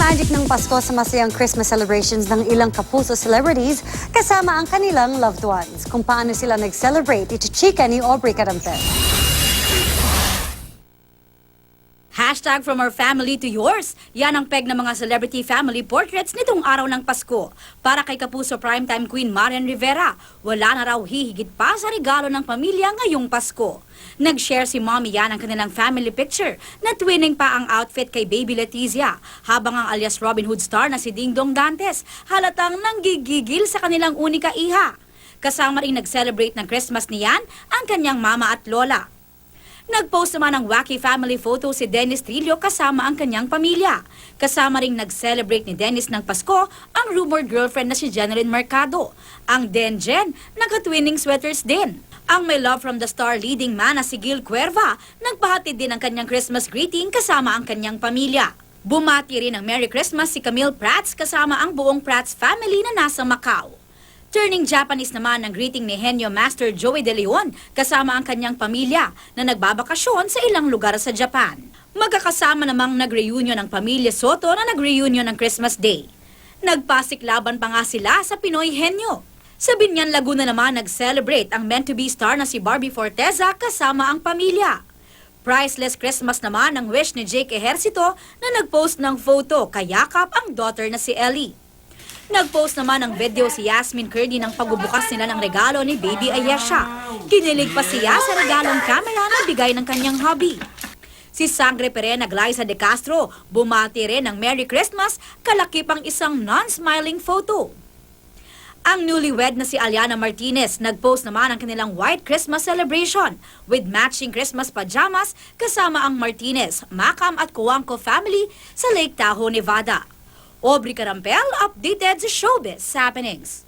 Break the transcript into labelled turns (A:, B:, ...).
A: Magic ng Pasko sa masayang Christmas celebrations ng ilang kapuso celebrities kasama ang kanilang loved ones. Kung paano sila nag-celebrate, iti-chika ni Aubrey Carampel.
B: Hashtag from our family to yours. Yan ang peg ng mga celebrity family portraits nitong araw ng Pasko. Para kay kapuso primetime queen Marian Rivera, wala na raw hihigit pa sa regalo ng pamilya ngayong Pasko. Nag-share si Mommy yan ang kanilang family picture na twinning pa ang outfit kay Baby Letizia, habang ang alias Robin Hood star na si Ding Dong Dantes halatang nanggigigil sa kanilang unika iha. Kasama rin nag-celebrate ng Christmas niyan ang kanyang mama at lola. Nag-post naman ng wacky family photo si Dennis Trillo kasama ang kanyang pamilya. Kasama ring nag-celebrate ni Dennis ng Pasko ang rumored girlfriend na si Jeneline Mercado. Ang Denjen, nagka-twinning sweaters din. Ang may love from the star leading man na si Gil Cuerva, nagpahatid din ng kanyang Christmas greeting kasama ang kanyang pamilya. Bumati rin ng Merry Christmas si Camille Prats kasama ang buong Prats family na nasa Macau. Turning Japanese naman ang greeting ni Henyo Master Joey De Leon kasama ang kanyang pamilya na nagbabakasyon sa ilang lugar sa Japan. Magkakasama namang nag-reunion ang pamilya Soto na nag-reunion ng Christmas Day. Nagpasiklaban pa nga sila sa Pinoy Henyo. Sa Binyan, Laguna naman nag-celebrate ang meant-to-be star na si Barbie Forteza kasama ang pamilya. Priceless Christmas naman ang wish ni Jake Ejercito na nag-post ng photo kayakap ang daughter na si Ellie. Nag-post naman ng video si Yasmin Curdy ng pagbubukas nila ng regalo ni Baby Ayesha. Kinilig pa siya sa regalong camera na bigay ng kanyang hubby. Si Sangre Perena Glyza De Castro bumati rin ng Merry Christmas kalakip ang isang non-smiling photo. Ang newlywed na si Aliana Martinez nag-post naman ang kanilang white Christmas celebration with matching Christmas pajamas kasama ang Martinez, Macam at Cuangco family sa Lake Tahoe, Nevada. Aubrey Carampel, updated sa Showbiz Happenings.